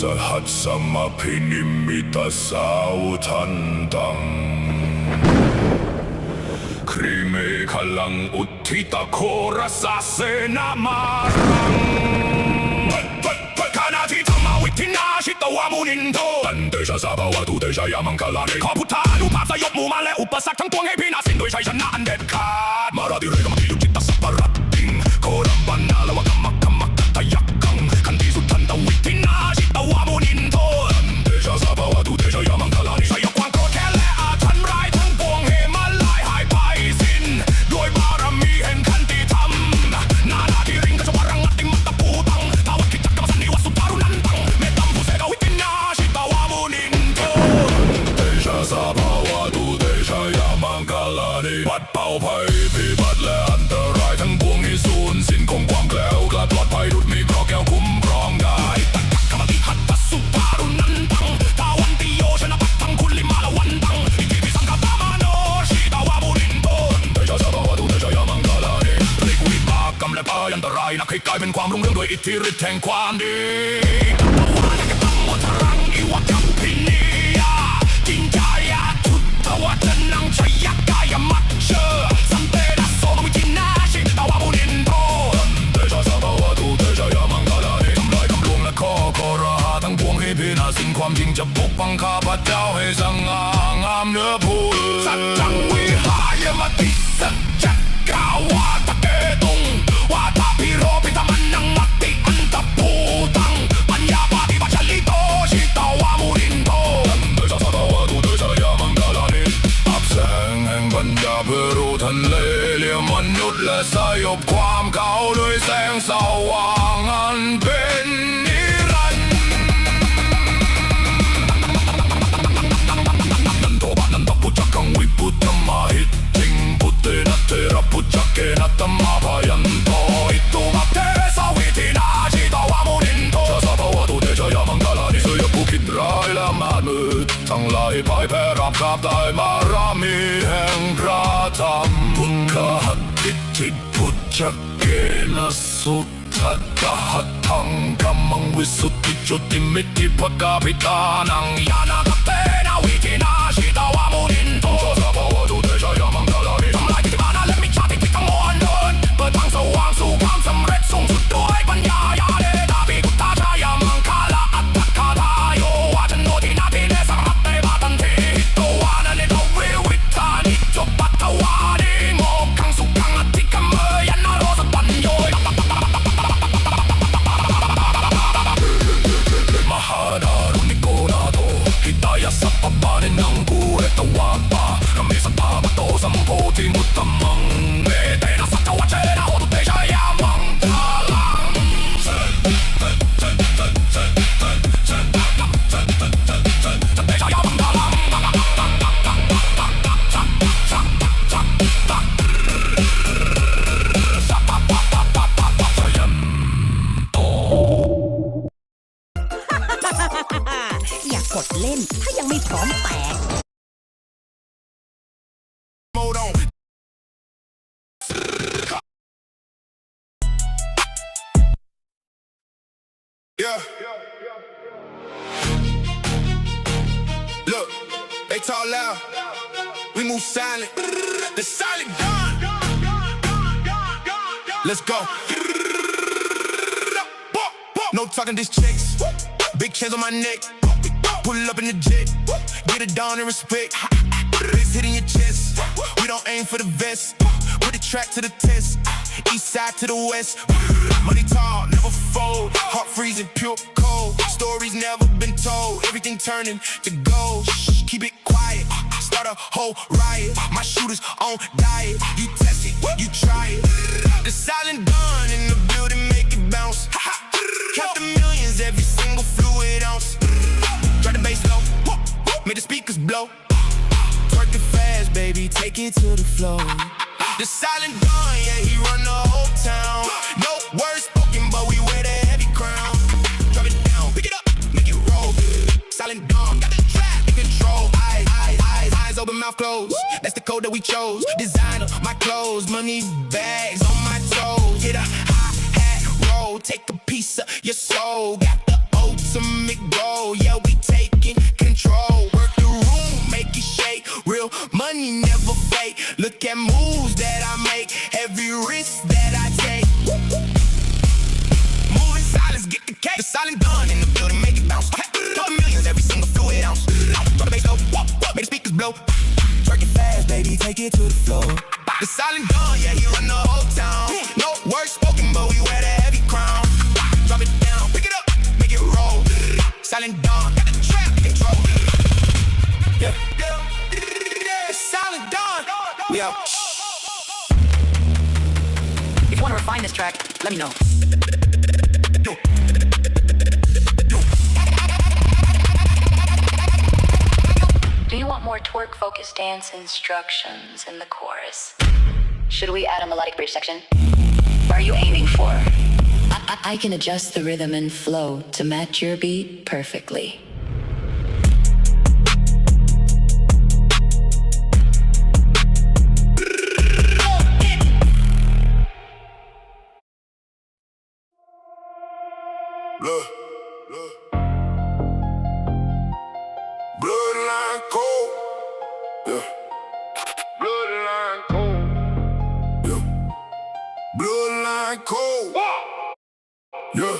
Sahat sama pinimita sautantam Krime kalang utita korasase namarang Kanati tamawitina shitawamuninto Tandesha sabawa tudesha yamangkalani Kaputanu papsayop mumale upasak tang tuang hepina Sindoisha isha na andet kat Maradirega makiluk cita saparating Korang banala wakamak tayakang Kanti sutan tawitina shitawamuninto Tandesha sabawa tudesha yamangkalani Sayok wang kotele atan rai tang tuang he malai hai paisin Doi barami hen kanti tam Nanatiring kasawarang ating mataputang Tawag kitag kamasan iwas sutarunantang Metambusega witina shitawamuninto Tandesha sabawa tudesha yamangkalaniปัดเป่าภัยพิบัติและอันตรายทั้งปวงให้สูญสิ้นคงความแกล้วกลาดปลอดภัยดุจมีเกราะแก้วคุ้มครองได้ตัดทักกรรมติหัตถสุภารุนันตังตาวันติโยชนะปัตตังคุณลิมาละวันตังอิติปิสังฆตามโนชิตาวาบุรินโตเตชะสะภาวะตุเตชะยามังคลานิพลิกวิบากกรรมและภัยอันตรายนักให้กลายเป็นความรุ่งเรืองโดยอิทธิฤทธิ์แห่งความดีกัปปวานิกตัมโมทรังอิวะกัปปินียาจินจายาทุตตวัจนังชยกายมัจเชสันเตนะโสมวิจินาชิตาวาบุรินโตเตชะสะภาวะตุเตชะยามังคลานิทำลายกำลวงและข้อคอรหาทั้งปวงให้พินาศสิ่งความจริงจะปกป้องข้าพเจ้าให้สง่างามเหนือผู้อื่นสัจจังวิหายมติสัจจกาวาตะเกตุงวาทาพิโรปิธรรมนังมัตติอันตภูตังปัญญาปาฏิปัจฉลิโตชิตาวามุรินโตเตชะสะภาวะตุเตชะยามังคลานิอับแสงแห่งปัญญาเพื่อรู้ทันเล่เหลี่ยมมนุษย์และสยบความเขาด้วยแสงสว่างอันเป็นนิรันดร์นันโทปะนันตปุจจกังวิปุตตมาหิตติงพุทเตนะเทระปุจจเกนะตัมมาพายันโตอิตุมัตเตสาวิตินาชิตาวามุนินโตชะสะภาวะตุเตชะยามังคลานิสยบผู้คิดร้ายและมาดมืดทั้งหลายพ่ายแพ้รับคาบได้มารามีแห่งพระธรรมพุทธหัตถิติพุทธเกนะสุทัตตหัตถังกัมมังวิสุทธิจุติมิติภกาภิตานังยานาคัตเตนะวิธินาชิตาวามุนินโตชะสะภาวะตุเตชะยามังคลานิทำลายกิจบานะและมิจฉาทิฏฐิทั้งมวลเดินเปิดทางสว่างสู่ความสำเร็จสูงสุดด้วยปัญญายาเดตาภิกุตตาชายามังคลาอัตตคาทายโยวาชโนทินาทิเนสังรัตเตบาตันเทหิตวานะเนทวิวิตานิจบปัตตวานิโมขังสุขังอธิกมเมยันนโรสปัญโยมหาดารุณิโกนาโตหิตายสัพพบานินังกูเอตวาปะกเมสัพพะมโตสัมโพธิมุตตมังเมเตนะสัจวัจเจนะโหตุเตชะยามังคลังอย่ากดเล่นถ้ายังไม่พร้อมแตก Yeah. Look, they talk loud, we move silent. The silent gun. Let's go. No talking, this checks. Big chains on my neck. Pull up in the jet. Get it down and respect. This hitting your chest. We don't aim for the vest. Put the track to the test. East side to the west. Money tall, never fold. Heart freezing, pure cold. Stories never been told. Everything turning to gold. Shh, keep it quiet. Start a whole riot. My shooters on diet. You test it, you try it. The silent gun in the building, make it bounce. Count the millions, every single fluid ounce. Drop the bass low, make the speakers blow. Twerk it fast, baby, take it to the floor. The silent gun, yeah, he run the whole town. No words spoken, but we wear the heavy crown. Drop it down, pick it up, make it roll. Silent gun, got the track in control. Eyes open, mouth closed. That's the code that we chose. Designer, my clothes, money bags on my toes. Hit a high hat roll, take a piece of your soul. Got the OT ultimate goal. Yeah, we taking control. Work the room, make it shake. Real money never fake. Look at moves that I make, every risk that I take. Moving silence, get the cake. The silent gun in the building, make it bounce. Couple millions every single fluid ounce. Drop the bass low, make the speakers blow. Twerk it fast, baby, take it to the floor. The silent gun, yeah, he run the whole town. No words spoken, but we wear the heavy crown. Drop it down, pick it up, make it roll. Silent Dawn, got the trap control. Yeah, yeah. Silent Dawn, we out. If you want to refine this track, let me know. Do you want more twerk-focused dance instructions in the chorus? Should we add a melodic bridge section? What are you aiming for? I can adjust the rhythm and flow to match your beat perfectly. Look, look. Bloodline cold, yeah. Bloodline cold, yeah. Bloodline cold, yeah.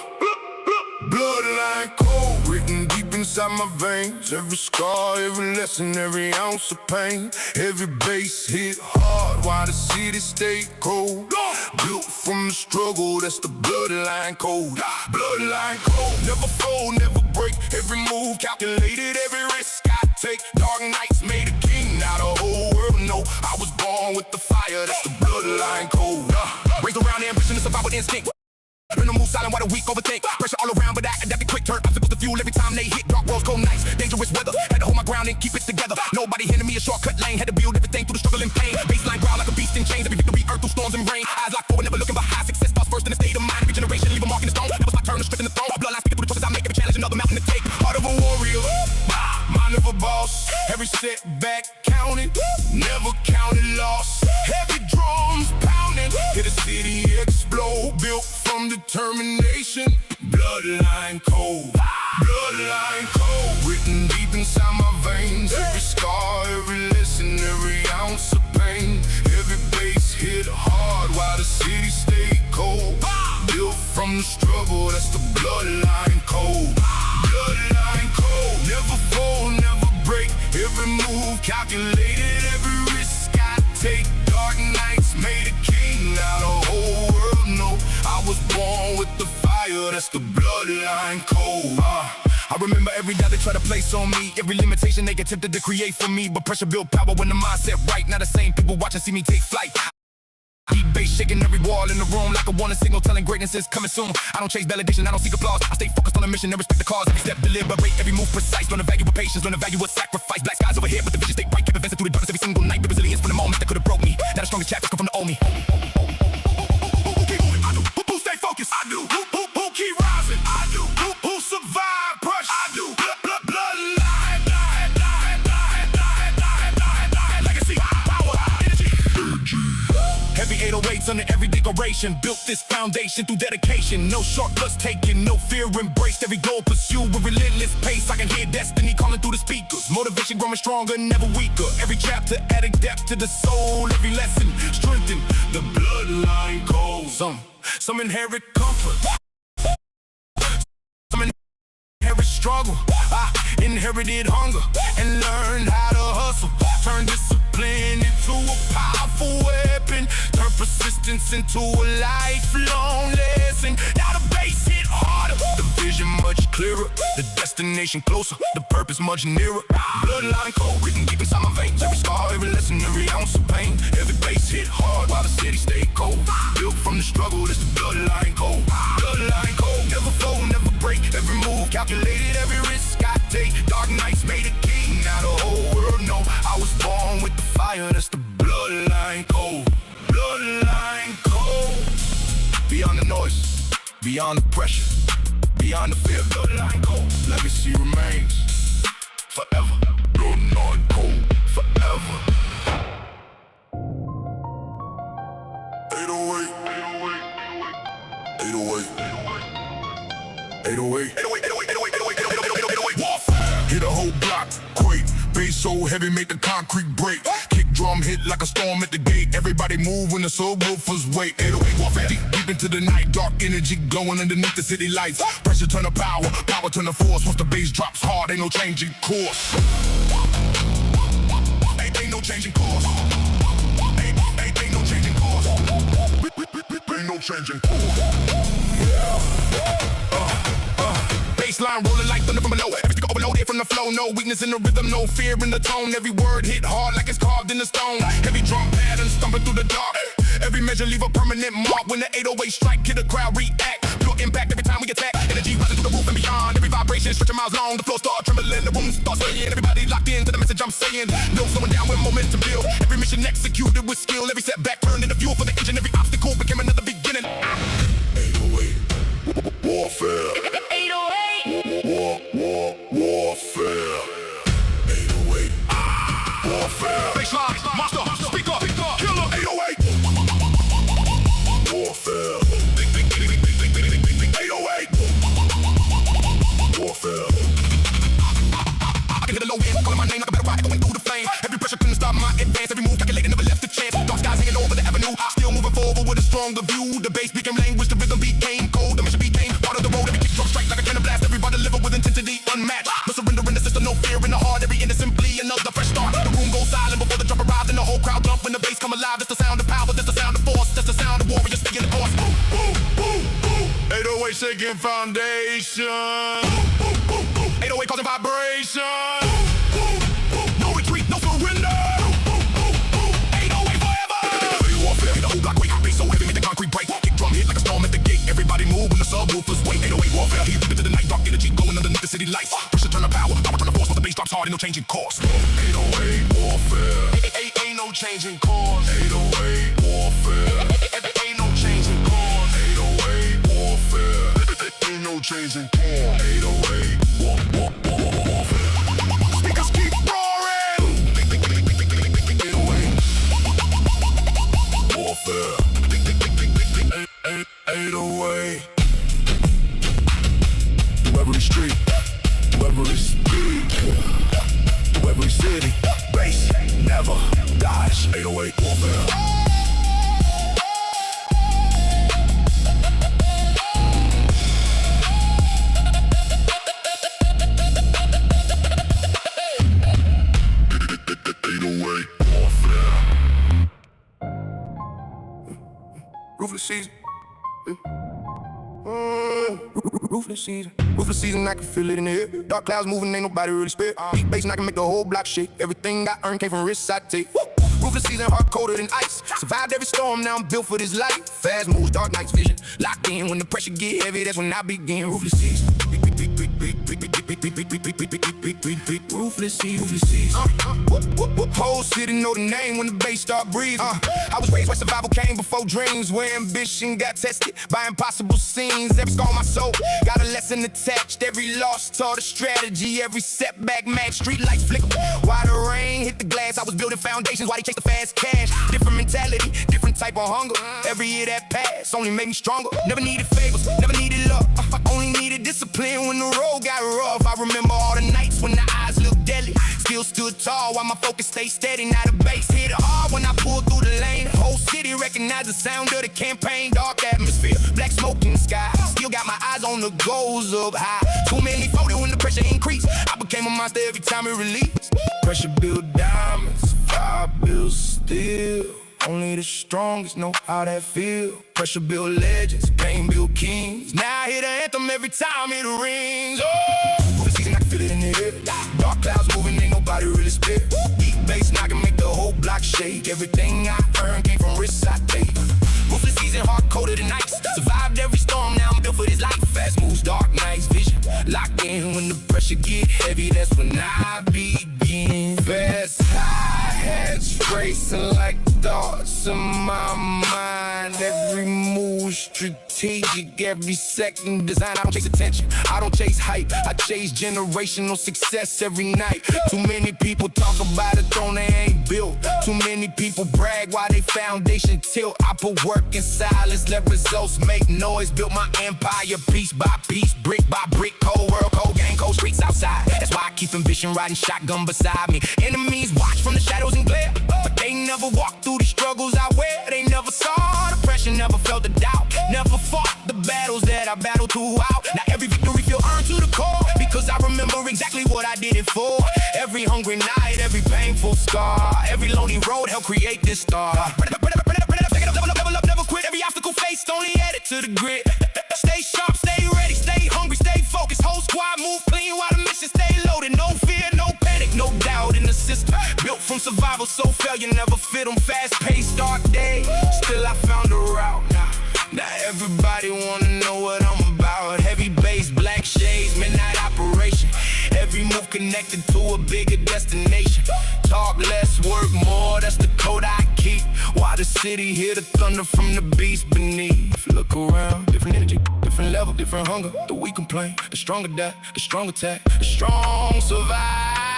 Bloodline cold, written deep inside my veins. Every scar, every lesson, every ounce of pain. Every bass hit hard while the city stayed cold. Built from the struggle, that's the bloodline code. Bloodline code, never fold, never break. Every move calculated, every risk I take. Dark nights made a king, now the whole world know I was born with the fire, that's the bloodline code. Raised around ambition to survive with instinct. Been a move silent while the weak overthink. Pressure all around, but I adapted quick. Turn obstacles to fuel every time they hit. Dark roads, cold nights, dangerous weather. Had to hold my ground and keep it together. Nobody handed me a shortcut lane. Had to build everything through the struggle and pain. Baseline growl like a beast in chains. Every victory earth through storms and rain. Eyes locked forward, never looking behind. Success starts first in the state of mind. Regeneration, leave a mark in the stone. Never stop turning, strengthen the throne. Bloodline speaking through the choices I make. Every challenge, another mountain to take. Heart of a warrior, mind of a boss. Every setback counted, never counted loss. Heavy drums pounding, hear the city explode. Built from determination, bloodline cold, bloodline cold. Written deep inside my veins, every scar, every lesson, every ounce of pain. Every bass hit hard while the city stayed cold. Built from the struggle, that's the bloodline cold, bloodline cold. Never fold, never break. Every move calculated, every risk I take. Dark nights made a king, now the whole world know I was born with the fire, that's the bloodline code. I remember every doubt they try to place on me, every limitation they attempted to create for me. But pressure built power when the mindset right. Now the same people watching see me take flight. Deep bass shaking every wall in the room like a warning signal telling greatness is coming soon. I don't chase validation, I don't seek applause. I stay focused on the mission and respect the cause. Every step deliberate, every move precise. Learn the value of patience, learn the value of sacrifice. Black skies overhead, but the vision stay right. Keep advancing through the darkness every single night. With resilience from the moment that could have broke me. Now the strongest chapters come from the old me. Who stay focused? I do. Who keep rising? I do. Who survive pressure? I do. Bloodline, legacy, power, energy. Heavy 808s under every decoration. Built this foundation through dedication. No shortcuts taken, no fear embraced. Every goal pursued with relentless pace. I can hear destiny calling through the speakers. Motivation growing stronger, never weaker. Every chapter adding depth to the soul. Every lesson strengthen the bloodline code. Some inherit comfort, some inherit struggle. I inherited hunger and learned how to hustle. Turn discipline into a powerful weapon. Turn persistence into a lifelong lesson. Now the bass hit harder, the vision much clearer, the destination closer, the purpose much nearer. Bloodline code written deep inside my veins. Every scar, every lesson, every ounce of pain. Every bass hit hard while the city stayed cold. Built from the struggle, that's the bloodline code. Bloodline code, never fold, never break. Every move calculated, every risk I take. Dark nights made a king, now the whole world know I was born with the fire, that's the bloodline code. Bloodline code. Beyond the noise, beyond the pressure, beyond the fear. Bloodline code, legacy remains forever. Bloodline code, forever. 808, 808, 808, 808, 808, 808, 808. so heavy, make the concrete break. Kick drum hit like a storm at the gate. Everybody move when the subwoofers wait. 808 warfare, deep into the night. Dark energy glowing underneath the city lights. Pressure turn to power, power turn to force. Once the bass drops hard, ain't no changing course. Ain't no changing course. Ain't no changing course. Ain't no changing course. Baseline rolling like thunder from below. Every stick overloaded from the flow. No weakness in the rhythm, no fear in the tone. Every word hit hard like it's carved in the stone. Heavy drum pattern stumbling through the dark. Every measure leave a permanent mark. When the 808 strike, hit the crowd react. Pure impact every time we attack. Energy rising through the roof and beyond. Every vibration stretching miles long. The floor start trembling, the room starts swaying. Everybody locked into the message I'm saying. No slowing down when momentum build. Every mission executed with skill. Every setback turned into fuel for the engine. Every obstacle became another beginning. 808 warfare. 808. Warfare. 808 warfare. Baseline, monster, speaker, killer. 808 warfare. 808 warfare. I can hear the low end calling my name like a battle cry echoing through the flame. Every pressure couldn't stop my advance. Every move calculated, never left a chance. Dark skies hanging over the avenue. Still moving forward with a stronger view. The bass became language, the rhythm became cold. The mission became part of the road. Every kick drum strike like a cannon blast. Everybody deliver with intensity unmatched. No surrender in the system, no fear in the heart. Every innocent plea, another fresh start. The room goes silent before the drum arrives, and the whole crowd jump when the bass come alive. That's the sound of power, that's the sound of force, that's the sound of warriors speaking the course. 808 shaking foundation. 808 causing vibration. No retreat, no surrender. 808 forever. Warfare, the whole block wait. Bass so heavy, make the concrete break. Kick drum hit like a storm at the gate. Everybody move when the subwoofers wait. 808 warfare, deep into the night. Dark energy glowing underneath the city lights. Pressure turn to power, power turn to force. Once the bass drops hard, ain't no changing course. 808 warfare. Ain't no changing course. 808 warfare. Ain't no changing course. 808 warfare. Ain't no changing course. 808 warfare. Speakers keep roaring. 808 warfare. 808. Through every street, through every speed, through every city, bass never dies. 808 warfare. 808 warfare. Ruthless season. Ruthless season. Ruthless season, I can feel it in the air. Dark clouds moving, ain't nobody really spit. Beat bass and I can make the whole block shake. Everything I earned came from risks I take. Ruthless season, hard colder than ice. Survived every storm, now I'm built for this life. Fast moves, dark nights vision. Locked in when the pressure get heavy, that's when I begin. Ruthless season. Ruthless season. Whole city know the name when the bass start breathing. I was raised where survival came before dreams, where ambition got tested by impossible scenes. Every scar on my soul got a lesson attached. Every loss taught a strategy. Every setback match. Street lights flicker while the rain hit the glass. I was building foundations while they chased the fast cash. Different mentality, different type of hunger. Every year that passed only made me stronger. Never needed favors, never needed luck. Only needed discipline when the road got rough. I remember all the nights when the eyes looked deadly. Still stood tall while my focus stayed steady. Now the bass hit hard when I pulled through the lane. Whole city recognized the sound of the campaign. Dark atmosphere, black smoke in the sky. Still got my eyes on the goals up high. Too many folded when the pressure increased. I became a monster every time it released. Pressure build diamonds, fire build steel. Only the strongest know how that feel. Pressure build legends, pain build kings. Now I hear the anthem every time it rings. Oh, the season I can feel it in the air. Dark clouds moving, ain't nobody really spit. Beat bass, and I can make the whole block shake. Everything I earned came from risks I take. Ruthless season, hard coded and ice. Survived every storm, now I'm built for this life. Fast moves, dark nights, vision. Locked in when the pressure get heavy, that's when I begin. Fast hi-hats racing like thoughts in my mind. Every move strategic, every second design. I don't chase attention, I don't chase hype. I chase generational success every night. Too many people talk about a throne they ain't built. Too many people brag while they foundation tilt. I put work in silence, let results make noise. Built my empire piece by piece, brick by brick. Cold world, cold gang, cold streets outside. That's why I keep ambition riding shotgun beside me. Enemies watch from the shadows and glare, but they never walked through the struggles I wear. They never saw the pressure, never felt the doubt, never fought the battles that I battled throughout. Now every victory feel earned to the core, because I remember exactly what I did it for. Every hungry night, every painful scar, every lonely road helped create this star. Level up, never quit. Every obstacle faced, only added to the grit. Stay sharp, stay ready, stay hungry, stay focused. Whole squad move clean while the mission stay loaded. No fear, no panic, no doubt in the system. Built from survival, so failure never fit them. Fast-paced, dark day, still I found a route. Now everybody wanna know what I'm about. Heavy bass, black shades, midnight operation. Every move connected to a bigger destination. Talk less, work more, that's the code I keep. While the city hear the thunder from the beast beneath. Look around, different energy, different level, different hunger. The weak complain, the stronger die, the strong attack, the strong survive.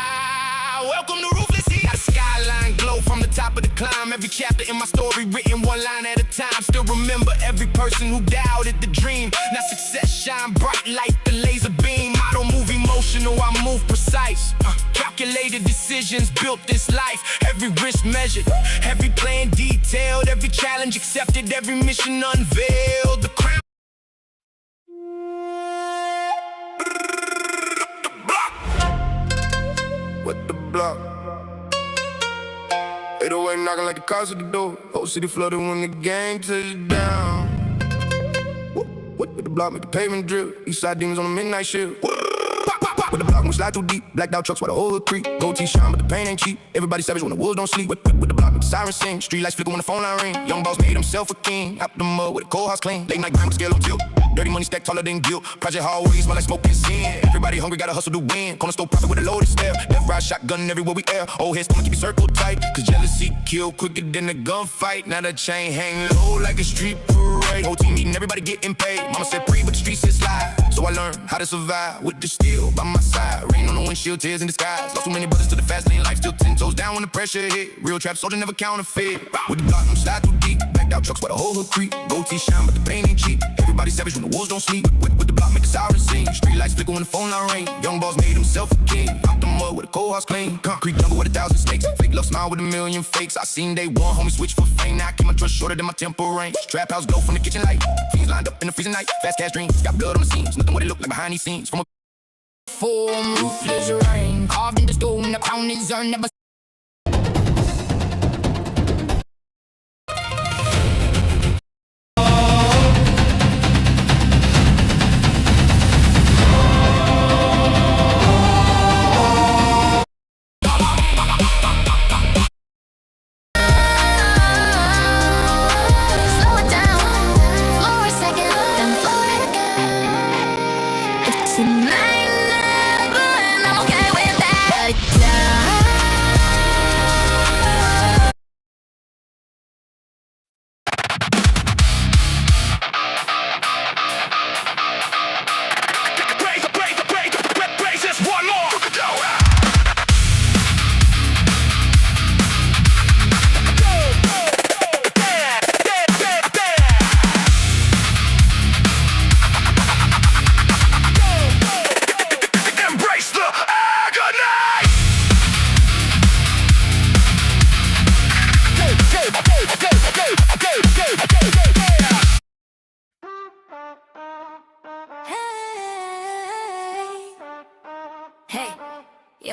Welcome to Ruthless Heat. The skyline glow from the top of the climb. Every chapter in my story written one line at a time. Still remember every person who doubted the dream. Now success shine bright like the laser beam. I don't move emotional, I move precise. Calculated decisions built this life. Every risk measured, every plan detailed, every challenge accepted, every mission unveiled. The crown. With the block, 808 knocking like the cops at the door. Whole city flooded when the gang touched down. With the block, make the pavement drip. Eastside demons on the midnight shift. With the block, we slide too deep. Blacked out trucks while the whole hood creep. Gold tee shine, but the pain ain't cheap. Everybody savage when the wolves don't sleep. With the block, make the sirens sing. Street lights flicker when the phone line ring. Young boss made himself a king. Out the mud with a cold house clean. Late night grind with scale on tilt. Dirty money stacked taller than guilt. Project hallways smell like smoke and sin. Everybody hungry, gotta hustle to win. Corner store profit with a loaded stare. Left ride shotgun everywhere we air. Old heads gonna keep you circled tight. Cause jealousy kill quicker than a gunfight. Now the chain hang low like a street parade. Whole team meeting, everybody getting paid. Mama said pre, but the streets said slide. So I learned how to survive with the steel by my side. Rain on the windshield, tears in the skies. Lost too many brothers to the fast lane life. Still 10 toes down when the pressure hit. Real trap soldier never counterfeit. With the block, I'm slide too deep. Backed out trucks where the whole hood creep. Gold tee shine, but the pain ain't cheap. Everybody savage when the wolves don't sleep. With the block, make the sirens sing. Street lights flicker when the phone line ring. Young boss made himself a king. Out the mud with a cold house clean. Concrete jungle with 1,000 snakes. Fake love smile with a million fakes. I seen day one, homie switch for fame. Now I keep my trust shorter than my temper range. Trap house glow from the kitchen light. Fiends lined up in the freezing night. Fast cash dreams, got blood on the seams. Nothing what it look like behind these scenes. From a form, ruthless rain. Carved into stone, the crown is earned. Never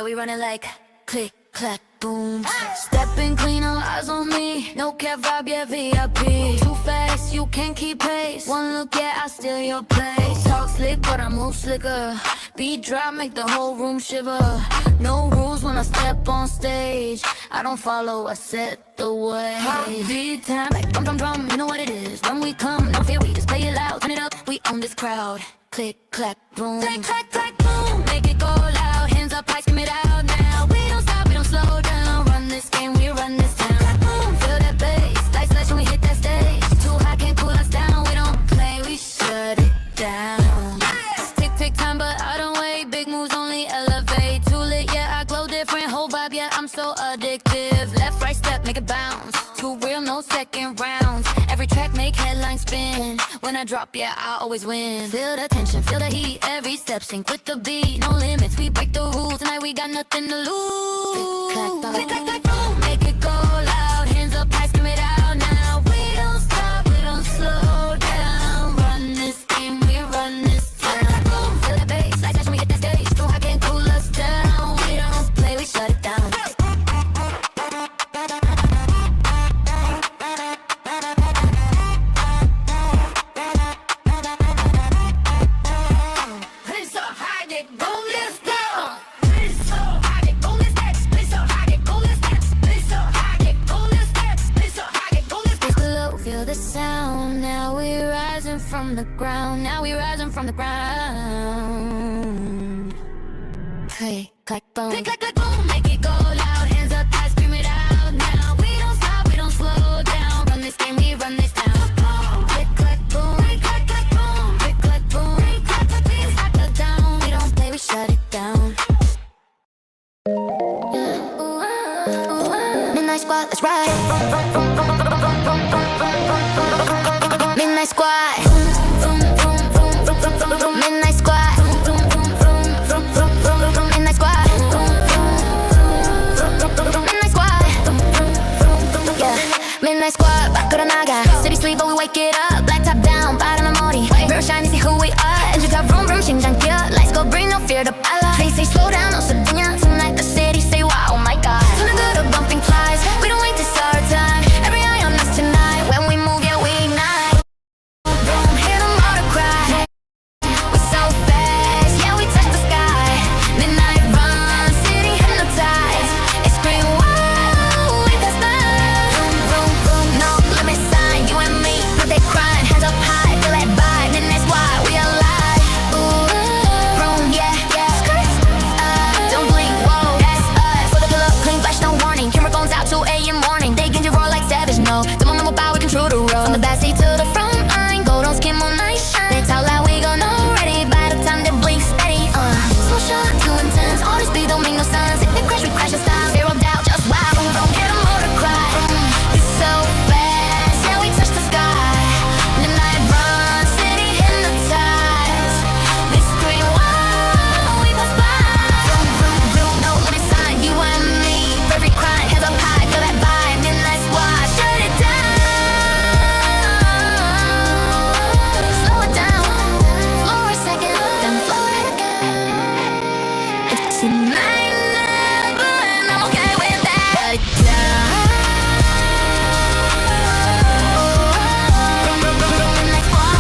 yeah, we running like click, clack, boom. Stepping clean, all eyes on me. No cap vibe, yeah, VIP. Too fast, you can't keep pace. One look, yeah, I steal your place. Talk slick, but I move slicker. Beat drop, make the whole room shiver. No rules when I step on stage. I don't follow, I set the way. Beat time, like drum, drum, drum. You know what it is. When we come, no fear, we just play it loud. Turn it up, we own this crowd. Click, clack, boom. Click, clack, clack, boom. Make it go loud. Hands up, like, scream it out now. We don't stop, we don't slow down. Run this game, we run this town. Boom, feel that bass. Lights flash when we hit that stage. Too high, can't cool us down. We don't play, we shut it down. Tick, tick, time, but I don't wait. Big moves only elevate. Too lit, yeah, I glow different. Whole vibe, yeah, I'm so addictive. Left, right step, make it bounce. Too real, no second rounds. Every track make headlines spin. When I drop, yeah, I always win. Feel the tension, feel the heat. Every step sync with the beat. No limits, we break the rules. Tonight we nothing to lose. Click, clack, clack, boom, make it go loud. Hands up high, scream it out now. We don't stop, we don't slow down. Run this game, we run this town. Boom, feel the bass, like touch me at the stage. So I can cool us down. We don't play, we shut it down. Play so high, get boneless down. Play so high, get boneless steps. Play so high, get boneless steps. Play so high, get boneless steps. Play so high, get boneless steps. Below, feel the sound. Now we're rising from the ground. Now we're rising from the ground. Click, clack, boom. Click, clack, clack, boom. Make it go loud. Hands up high, scream it out now. We don't stop, we don't slow down. Run this game, we run this town. Click, clack, boom. Click, clack, clack, boom. Click, clack, boom. Click, clack, clack, we lock it down. We don't play, we shut it down. Midnight Squad, let's ride. Midnight Squad. Midnight Squad. Midnight Squad. Midnight Squad. Yeah. Midnight Squad, 밖으로 나가. City sleep, but we wake it up. Black top down, 바람의 머리. Real shiny, see who we are. Engine top, vroom vroom, 심장 뛰어. Let's go, bring no fear to 빨라. They say slow down, 없어지냐. Tonight the city say wow, oh my god. 손을 들어 bumping flies. We don't wait this our time. Every eye on us tonight. When we move, yeah we ignite. Boom, hear the motor cry. We so fast, yeah we touch the sky. Midnight run, city hypnotized. It scream wow, we pass by. Boom, boom, boom, no limit sign. You and me, but they crying. Hands up high, feel that vibe. Midnight Squad, we alive. Ooh, boom, yeah, yeah. Don't blink, whoa, that's us. For the pull up, clean flash, no warning. Camera phones out 2 a.m. morning. They can roar like savage, no. The moment we'll bow, we control the road. From the backseat to the front line, gold on skin, more night shine. They talk like we gon' know ready by the time they blink steady. Slow shot, too intense. All this speed don't make no sense. If they crash, we crash and stop. Zero doubt, just wow. Boom, boom, hear the motor cry. It's so fast, yeah we touch the sky. Midnight run, city hypnotized. They scream wow, we pass by. Boom, boom, boom, no limit sign. You and me, every crying, hands up high, feel that vibe. Midnight Squad, shut it down. Slow it down, slow a second, then slow it again. It's tonight, but I'm okay with that. Shut it down. Midnight Squad.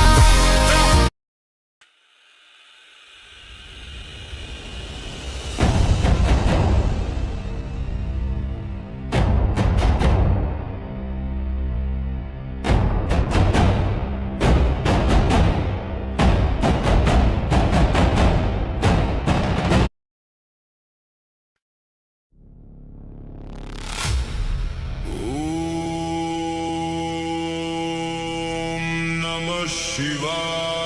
Om Namah Shivaya.